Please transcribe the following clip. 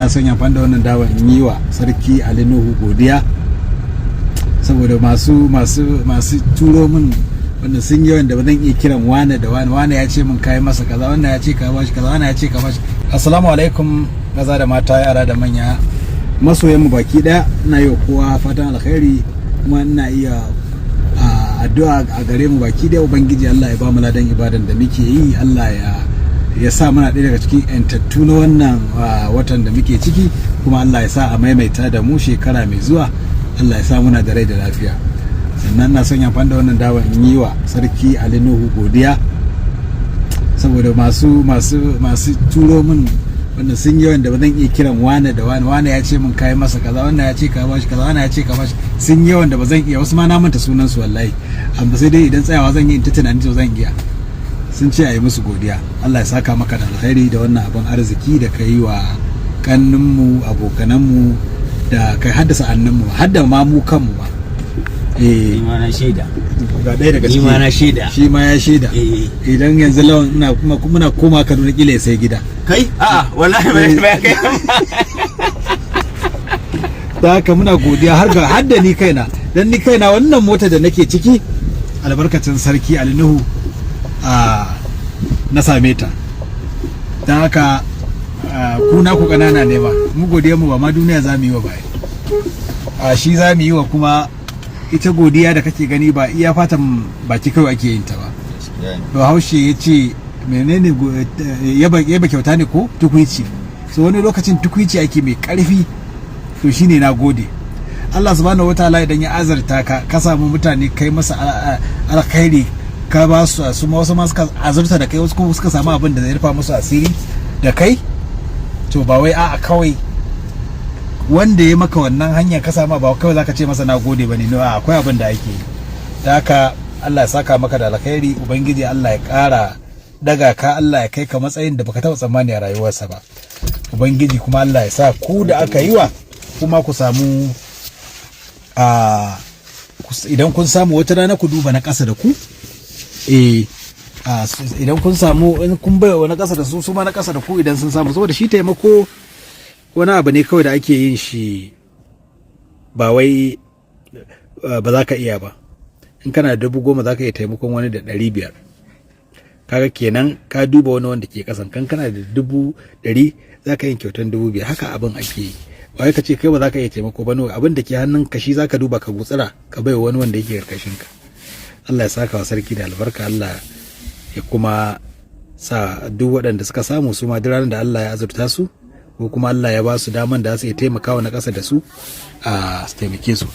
Na son amfani da wannan dawa in yi wa sarki Ali Nuhu godiya saboda masu turo min wanda sun yi wanda ba zan iya kiran wane da wane ya ce min kai masa kaza, wannan ya ce ka bashi kaza, wannan ya ce ka bashi. Assalamu alaikum maza da mata, yara da manya, masoyan mu baki daya. Ina yi wa kowa fatan alkhairi kuma ina iya addu'a a gare mu baki daya. Ubangiji Allah ya ba mu ladan ibadan da muke yi, Allah ya sa muna ɗaya daga cikin yantattu na wannan watan da muke ciki, kuma Allah ya sa a maimaita da mu shekara mai zuwa. Allah ya sa muna da rai da lafiya. Sannan na son amfani da wannan dawa in yi wa sarki Ali Nuhu godiya saboda masu turo min wanda sun yi wanda ba zan iya kiran wane da wane ya ce min kai masa kaza, wannan ya ce ka bashi kaza, wannan ya ce ka bashi. Sun yi wanda ba zan iya, wasu ma na manta sunan su wallahi, amma sai dai idan tsayawa zan yi in ta tunani to zan iya. Sun ce a yi musu godiya. Allah ya saka maka da alkhairi da wannan abin arziki da ka yi wa kanninmu, abokananmu, da kai haddasa annanmu, hadda ma mu kanmu ba. Ni ma na shaida. Ga ɗaya daga ciki. Ni ma na shaida. Shi ma ya shaida. Idan yanzu lawan muna koma Kaduna kila ya sai gida. Kai? A'a, wallahi ba kai. Da haka muna godiya har da ni kaina. Dan ni kaina wannan mota da nake ciki albarkacin sarki Ali Nuhu na same ta. Dan haka kuna ku kanana ne ba. Mu godiya mu ba ma duniya za mu yi wa ba. Shi za mu yi wa, kuma ita godiya da kake gani ba iya fatan baki kawai ake yin ta ba. Bahaushe ya ce menene yaba kyauta ne ko tukuici. So wani lokacin tukuici ake mai karfi, to shine na gode. Allah subhanahu wataala idan ya azarta ka samu mutane kai masa alkhairi, ka ba su wasu ma suka azurta da kai, wasu kuma suka samu abin da zai rufa musu asiri da kai, to ba wai a'a kawai wanda ya maka wannan hanya ka samu ba kawai zaka ce masa na gode bane, no, akwai abin da ake yi. Da haka Allah ya saka maka da alkhairi, ubangiji Allah ya kara daga ka, Allah ya kai ka matsayin da baka taba tsammani a rayuwarsa ba. Ubangiji kuma Allah ya sa ku da aka yi wa kuma ku samu idan kun samu wata rana ku duba na ƙasa da ku. Idan kun samu, in kun bai wa na ƙasa da su ma na ƙasa da ku idan sun samu, saboda shi taimako wani abu ne kawai da ake yin shi ba wai ba za ka iya ba. In kana da 10,000 za ka iya taimakon wani da 500. Kaga kenan ka duba wani wanda ke kasan kan, kana da 100,000 za ka yi kyautan 5,000. Haka abin ake yi. Ba wai ka ce kai ba za ka iya taimako ba, abin da ke hannun ka shi za ka duba ka gutsira ka bai wani wanda yake karkashin ka. Allah ya saka wa sarki da albarka. Allah ya kuma sa duk waɗanda suka samu su ma duk ranar da Allah ya azurta su, ko kuma Allah ya ba su daman da za su iya taimakawa na ƙasa da su a taimake su.